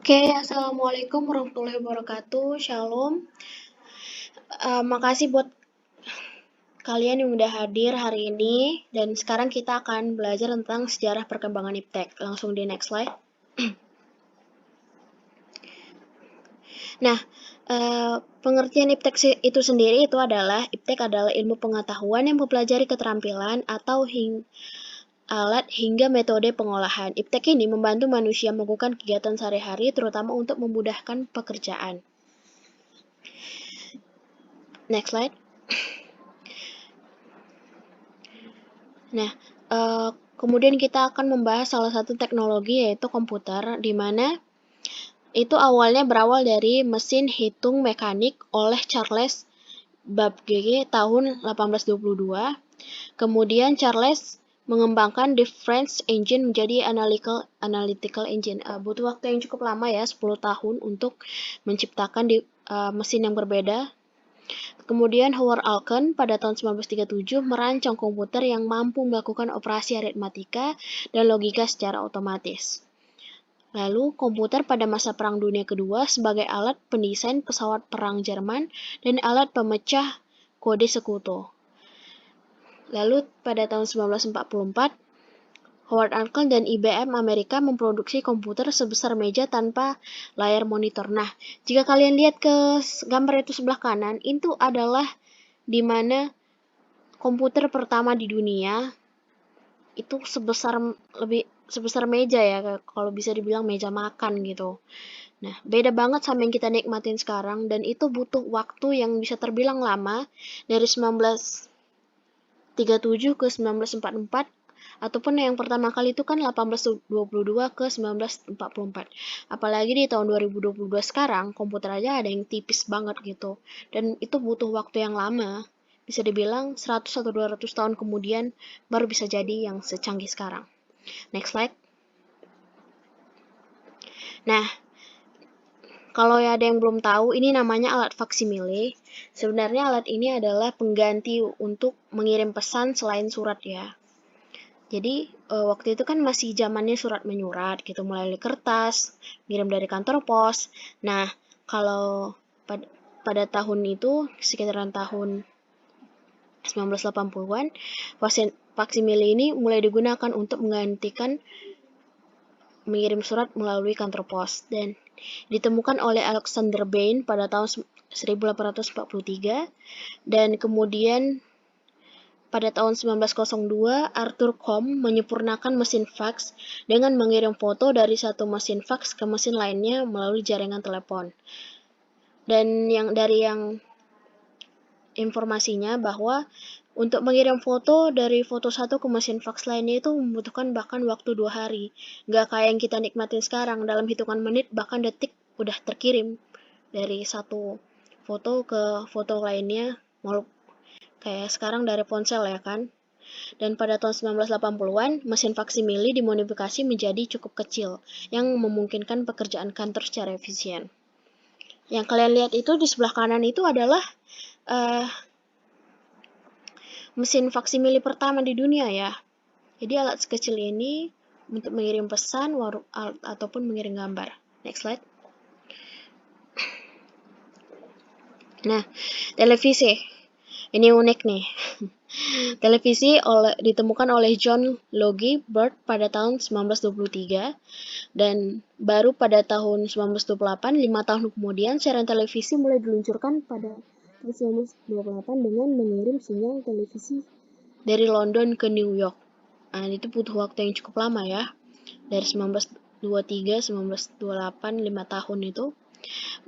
Oke, Assalamualaikum warahmatullahi wabarakatuh. Shalom. Makasih buat kalian yang udah hadir hari ini. Dan sekarang kita akan belajar tentang sejarah perkembangan iptek. Langsung di next slide. Nah, pengertian iptek itu sendiri itu adalah iptek adalah ilmu pengetahuan yang mempelajari keterampilan atau alat hingga metode pengolahan. Iptek ini membantu manusia melakukan kegiatan sehari-hari terutama untuk memudahkan pekerjaan. Next slide. Nah, kemudian kita akan membahas salah satu teknologi yaitu komputer, di mana itu awalnya berawal dari mesin hitung mekanik oleh Charles Babbage tahun 1822. Kemudian Charles mengembangkan the French engine menjadi analytical engine. Butuh waktu yang cukup lama ya, 10 tahun untuk menciptakan mesin yang berbeda. Kemudian Howard Allen pada tahun 1937 merancang komputer yang mampu melakukan operasi aritmatika dan logika secara otomatis. Lalu, komputer pada masa Perang Dunia Kedua sebagai alat pendesain pesawat perang Jerman dan alat pemecah kode sekutu. Lalu, pada tahun 1944, Howard Allen dan IBM Amerika memproduksi komputer sebesar meja tanpa layar monitor. Nah, jika kalian lihat ke gambar itu sebelah kanan, itu adalah di mana komputer pertama di dunia itu sebesar meja ya, kalau bisa dibilang meja makan gitu. Nah, beda banget sama yang kita nikmatin sekarang, dan itu butuh waktu yang bisa terbilang lama, dari 1937 ke 1944, ataupun yang pertama kali itu kan 1822 ke 1944. Apalagi di tahun 2022 sekarang, komputer aja ada yang tipis banget gitu. Dan itu butuh waktu yang lama. Bisa dibilang 100 atau 200 tahun kemudian baru bisa jadi yang secanggih sekarang. Next slide. Nah, kalau ada yang belum tahu, ini namanya alat faksimile. Sebenarnya alat ini adalah pengganti untuk mengirim pesan selain surat ya. Jadi waktu itu kan masih zamannya surat menyurat gitu, melalui kertas, ngirim dari kantor pos. Nah, kalau pada tahun itu, sekitaran tahun 1980-an, faksimile ini mulai digunakan untuk menggantikan mengirim surat melalui kantor pos, dan ditemukan oleh Alexander Bain pada tahun 1843, dan kemudian pada tahun 1902 Arthur Combe menyempurnakan mesin fax dengan mengirim foto dari satu mesin fax ke mesin lainnya melalui jaringan telepon. Dan dari yang informasinya bahwa untuk mengirim foto dari foto satu ke mesin fax lainnya itu membutuhkan bahkan waktu 2 hari. Nggak kayak yang kita nikmatin sekarang, dalam hitungan menit bahkan detik udah terkirim dari satu foto ke foto lainnya, kayak sekarang dari ponsel ya kan. Dan pada tahun 1980-an, mesin faksimili dimodifikasi menjadi cukup kecil, yang memungkinkan pekerjaan kantor secara efisien. Yang kalian lihat itu di sebelah kanan itu adalah mesin faksimili pertama di dunia ya. Jadi alat sekecil ini untuk mengirim pesan ataupun mengirim gambar. Next slide. Nah, televisi. Ini unik nih. Televisi ditemukan oleh John Logie Bird pada tahun 1923, dan baru pada tahun 1928, 5 tahun kemudian, siaran televisi mulai diluncurkan pada tahun 1928 dengan mengirim sinyal televisi dari London ke New York. Nah, itu butuh waktu yang cukup lama ya. Dari 1923, 1928, 5 tahun itu.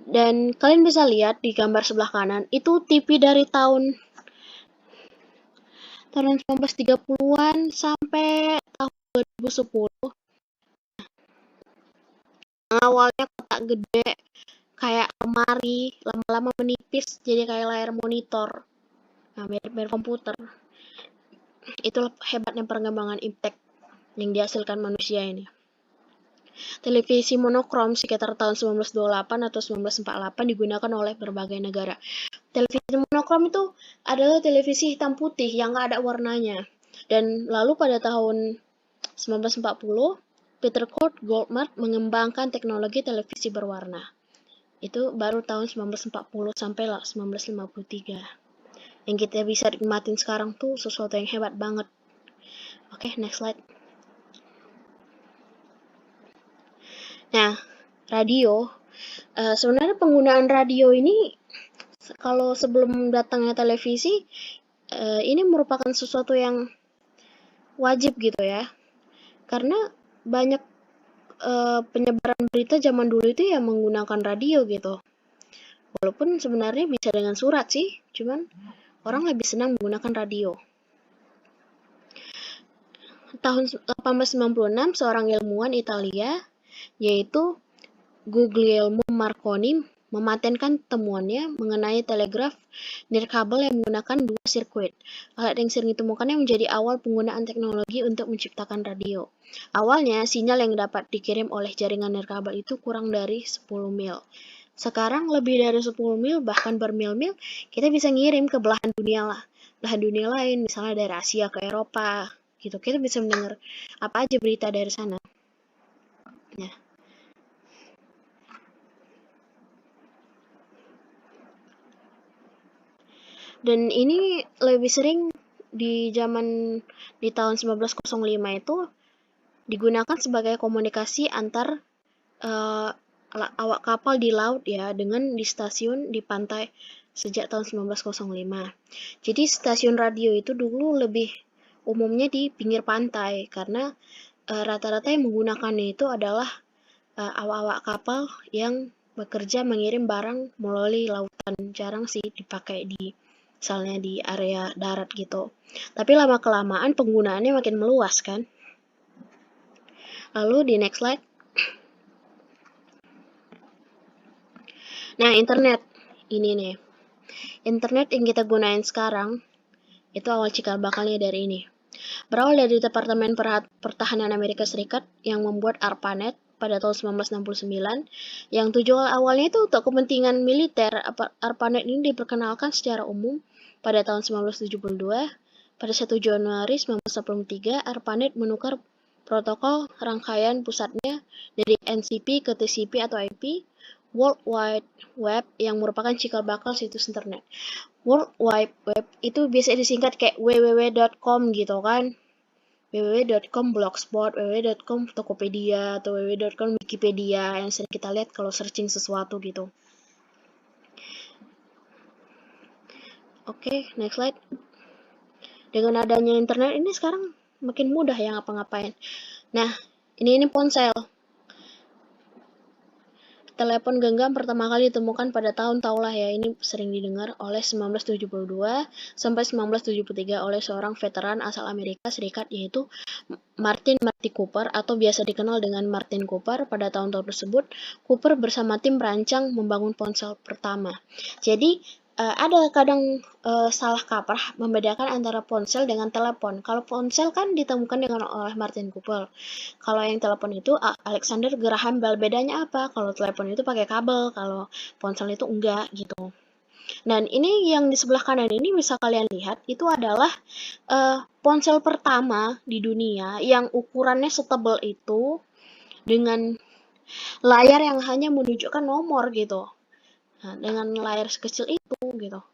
Dan kalian bisa lihat di gambar sebelah kanan, itu TV dari tahun 1930-an sampai tahun 2010. Awalnya kotak gede, kayak lemari, lama-lama menipis jadi kayak layar monitor. Nah, mirip-mirip komputer. Itulah hebatnya perkembangan iptek yang dihasilkan manusia ini. Televisi monokrom sekitar tahun 1928 atau 1948 digunakan oleh berbagai negara. Televisi monokrom itu adalah televisi hitam putih yang nggak ada warnanya. Dan lalu pada tahun 1940, Peter Kurt Goldmark mengembangkan teknologi televisi berwarna. Itu baru tahun 1940 sampai 1953. Yang kita bisa nikmatin sekarang tuh sesuatu yang hebat banget. Oke, next slide. Nah, radio. Sebenarnya penggunaan radio ini, kalau sebelum datangnya televisi, ini merupakan sesuatu yang wajib gitu ya. Karena banyak penyebaran berita zaman dulu itu ya menggunakan radio gitu. Walaupun sebenarnya bisa dengan surat sih, cuman orang lebih senang menggunakan radio. Tahun 1896, seorang ilmuwan Italia, yaitu Guglielmo Marconi, mematenkan temuannya mengenai telegraf nirkabel yang menggunakan 2 sirkuit. Alat yang sering ditemukannya menjadi awal penggunaan teknologi untuk menciptakan radio. Awalnya, sinyal yang dapat dikirim oleh jaringan nirkabel itu kurang dari 10 mil. Sekarang lebih dari 10 mil, bahkan bermil-mil, kita bisa ngirim ke belahan dunia lain, misalnya dari Asia ke Eropa, gitu. Kita bisa mendengar apa aja berita dari sana. Ya. Dan ini lebih sering di tahun 1905 itu digunakan sebagai komunikasi antar awak kapal di laut ya, dengan di stasiun di pantai sejak tahun 1905. Jadi stasiun radio itu dulu lebih umumnya di pinggir pantai, karena rata-rata yang menggunakannya itu adalah awak-awak kapal yang bekerja mengirim barang melalui lautan. Jarang sih dipakai di misalnya di area darat gitu. Tapi lama-kelamaan penggunaannya makin meluas kan. Lalu di next slide. Nah, internet. Ini nih. Internet yang kita gunain sekarang, itu awal cikal bakalnya dari ini. Berawal dari Departemen Pertahanan Amerika Serikat yang membuat ARPANET pada tahun 1969, yang tujuan awalnya itu untuk kepentingan militer. ARPANET ini diperkenalkan secara umum pada tahun 1972. Pada 1 Januari 1983, ARPANET menukar protokol rangkaian pusatnya dari NCP ke TCP atau IP, World Wide Web, yang merupakan cikal bakal situs internet. World Wide Web itu biasa disingkat kayak www.com gitu kan. www.com blogspot, www.com Tokopedia, atau www.com Wikipedia yang sering kita lihat kalau searching sesuatu gitu. Oke, next slide. Dengan adanya internet ini sekarang makin mudah ya ngapa-ngapain. Nah, ini ponsel. Telepon genggam pertama kali ditemukan pada tahun taulah ya, ini sering didengar, oleh 1972 sampai 1973 oleh seorang veteran asal Amerika Serikat, yaitu Martin Cooper, atau biasa dikenal dengan Martin Cooper. Pada tahun tersebut, Cooper bersama tim merancang membangun ponsel pertama. Jadi, ada kadang salah kaprah membedakan antara ponsel dengan telepon. Kalau ponsel kan ditemukan oleh Martin Cooper. Kalau yang telepon itu Alexander Graham Bell. Bedanya apa? Kalau telepon itu pakai kabel, kalau ponsel itu enggak gitu. Dan ini yang di sebelah kanan ini bisa kalian lihat, itu adalah ponsel pertama di dunia yang ukurannya setebal itu dengan layar yang hanya menunjukkan nomor gitu. Nah, dengan layar sekecil itu gitu,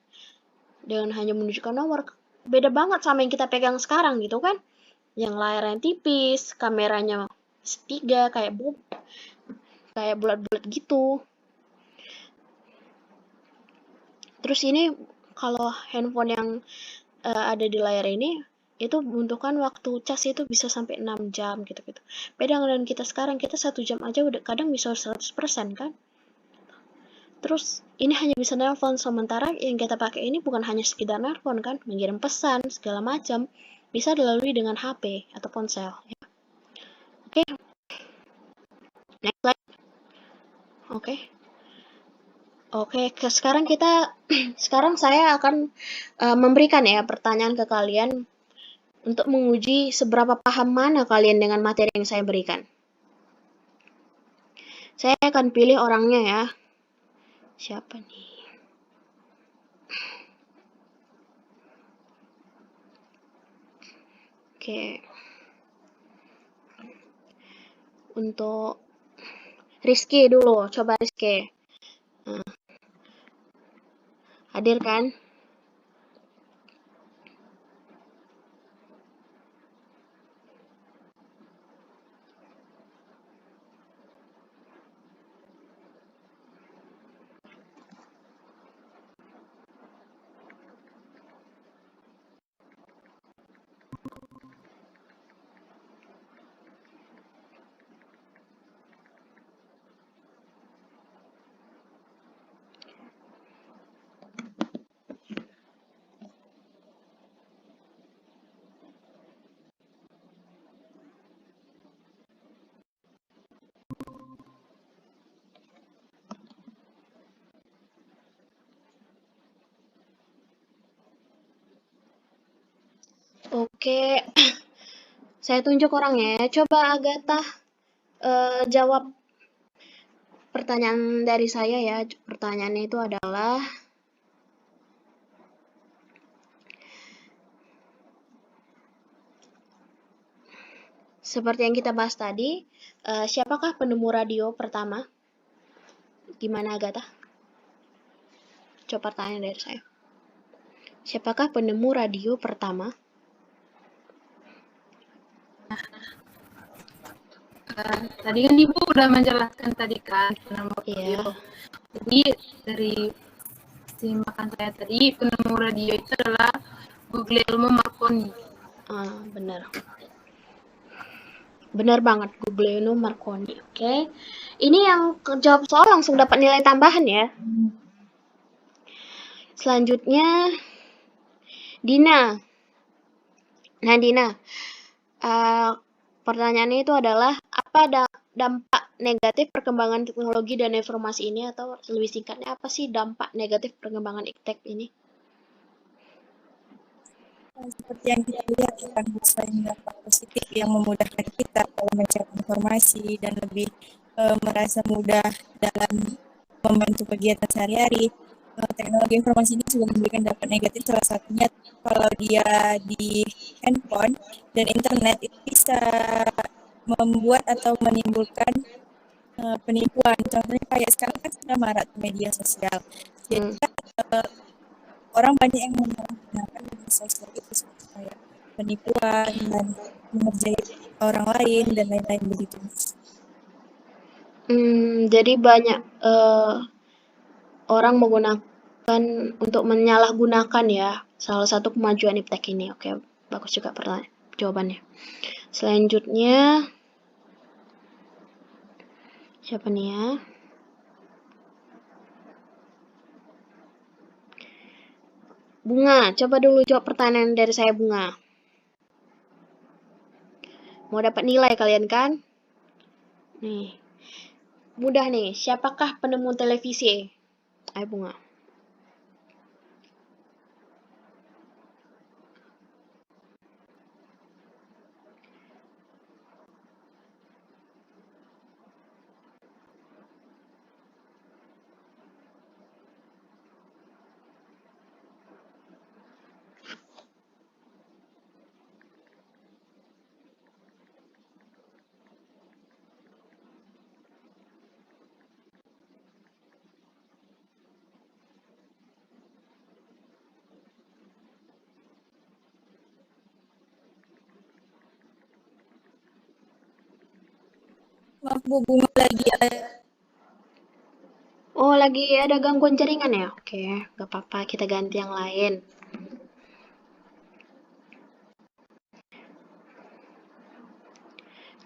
dengan hanya menunjukkan nomor, beda banget sama yang kita pegang sekarang gitu kan, yang layarnya tipis, kameranya segitiga kayak bulat-bulat gitu. Terus ini kalau handphone yang ada di layar ini itu membutuhkan waktu cas itu bisa sampai 6 jam gitu-gitu. Beda dengan kita sekarang, kita 1 jam aja udah kadang bisa 100% kan. Terus ini hanya bisa nelpon, sementara yang kita pakai ini bukan hanya sekedar nelpon kan, mengirim pesan segala macam bisa dilalui dengan HP atau ponsel ya. Oke. Next slide. Oke, sekarang saya akan memberikan ya pertanyaan ke kalian untuk menguji seberapa paham mana kalian dengan materi yang saya berikan. Saya akan pilih orangnya ya. Siapa nih? Oke. Untuk Rizky dulu, coba Rizky. Nah, hadir kan? Oke, saya tunjuk orangnya ya. Coba Agatha jawab pertanyaan dari saya ya. Pertanyaannya itu adalah, seperti yang kita bahas tadi, siapakah penemu radio pertama? Gimana Agatha? Coba pertanyaan dari saya. Siapakah penemu radio pertama? Tadi kan Ibu udah menjelaskan tadi kan penemu radio. Iya. Jadi dari simakan saya tadi, penemu radio itu adalah Guglielmo Marconi. Benar. Benar banget, Guglielmo Marconi. Oke. Ini yang jawab soal langsung dapat nilai tambahan ya. Selanjutnya, Dina. Nah, Dina, pertanyaannya itu adalah, apa dampak negatif perkembangan teknologi dan informasi ini, atau lebih singkatnya, apa sih dampak negatif perkembangan iptek ini? Seperti yang kita lihat kan, selain dampak positif yang memudahkan kita dalam mencari informasi dan lebih merasa mudah dalam membantu kegiatan sehari-hari, teknologi informasi ini juga memberikan dampak negatif. Salah satunya kalau dia di handphone dan internet itu bisa membuat atau menimbulkan penipuan. Contohnya kayak sekarang kan sudah marak media sosial. Jadi orang banyak yang menggunakan media sosial itu seperti kayak penipuan dan mengerjai orang lain dan lain-lain begitu. Jadi banyak orang menggunakan untuk menyalahgunakan ya salah satu kemajuan iptek ini. Oke, bagus juga jawabannya. Selanjutnya, siapa nih ya? Bunga, coba dulu jawab pertanyaan dari saya, Bunga. Mau dapat nilai kalian kan? Nih, mudah nih. Siapakah penemu televisi? Ayo Bunga. Maaf Bu, Bunga lagi Oh, lagi ada gangguan jaringan ya? Oke, gak apa-apa. Kita ganti yang lain.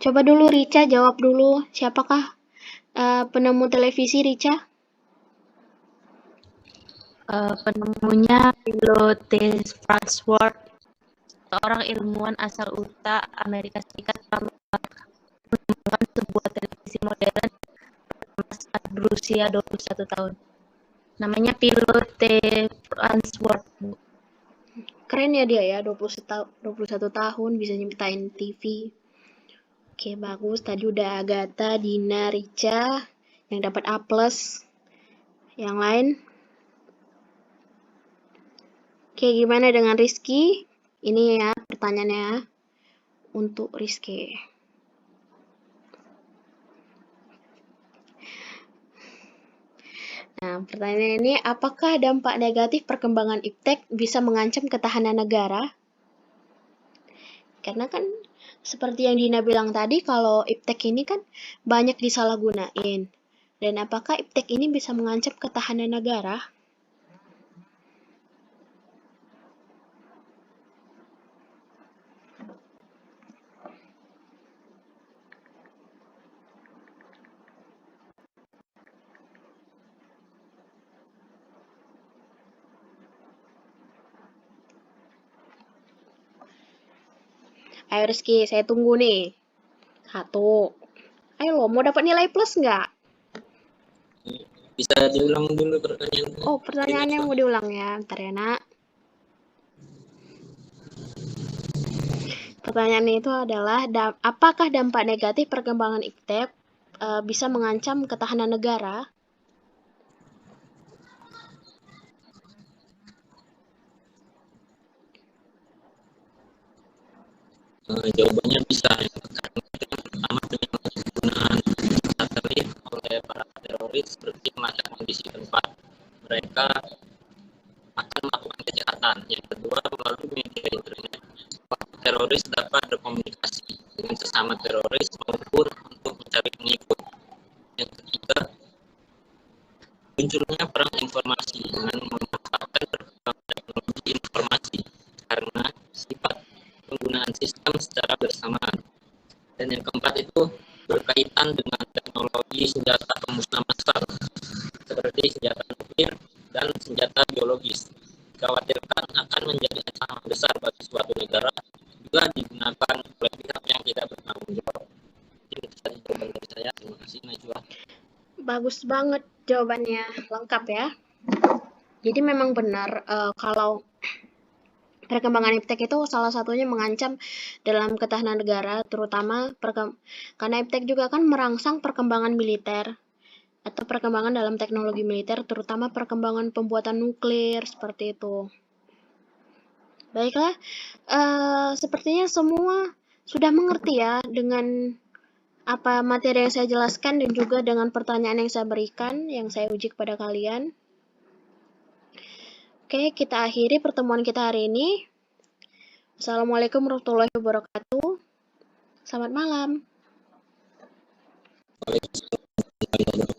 Coba dulu Rica jawab dulu. Siapakah penemu televisi, Rica? Penemunya Pilotes Farnsworth, seorang ilmuwan asal Utah, Amerika Serikat, telah mengembangkan sebuah televisi modern pertama saat berusia 21 tahun. Namanya Pilotes Farnsworth, Bu. Keren ya dia ya, 21 tahun bisa nyiptain TV. Oke, bagus. Tadi udah Agatha, Dina, Rica yang dapat A+. Yang lain? Oke, gimana dengan Rizky? Ini ya pertanyaannya untuk Rizky. Nah, pertanyaan ini, apakah dampak negatif perkembangan iptek bisa mengancam ketahanan negara? Karena kan seperti yang Dina bilang tadi, kalau iptek ini kan banyak disalahgunain. Dan apakah iptek ini bisa mengancam ketahanan negara? Ayo Rizky, saya tunggu nih. 1. Ayo lo, mau dapat nilai plus nggak? Bisa diulang dulu pertanyaannya. Oh, pertanyaannya mau diulang ya. Bentar ya, Nak. Pertanyaan itu adalah, apakah dampak negatif perkembangan iptek bisa mengancam ketahanan negara? Jawabannya bisa, karena pertama dengan penggunaan satelit oleh para teroris seperti melacak kondisi tempat mereka akan melakukan kejahatan. Yang kedua, melalui media internet, teroris dapat berkomunikasi dengan sesama teroris maupun untuk mencari pengikut. Yang ketiga, munculnya perang informasi dengan memanfaatkan perkembangan teknologi informasi karena sifat penggunaan sistem secara bersamaan. Dan yang keempat itu berkaitan dengan teknologi senjata pemusnah massal seperti senjata nuklir dan senjata biologis. Dikhawatirkan akan menjadi ancaman besar bagi suatu negara jika digunakan oleh pihak yang tidak bertanggung jawab. Jadi itu tadi jawaban dari saya. Terima kasih Najwa. Bagus banget jawabannya, lengkap ya. Jadi memang benar kalau perkembangan iptek itu salah satunya mengancam dalam ketahanan negara, terutama karena iptek juga kan merangsang perkembangan militer atau perkembangan dalam teknologi militer, terutama perkembangan pembuatan nuklir seperti itu. Baiklah, sepertinya semua sudah mengerti ya dengan apa materi yang saya jelaskan dan juga dengan pertanyaan yang saya berikan, yang saya uji kepada kalian. Oke, kita akhiri pertemuan kita hari ini. Assalamualaikum warahmatullahi wabarakatuh. Selamat malam. Waalaikumsalam.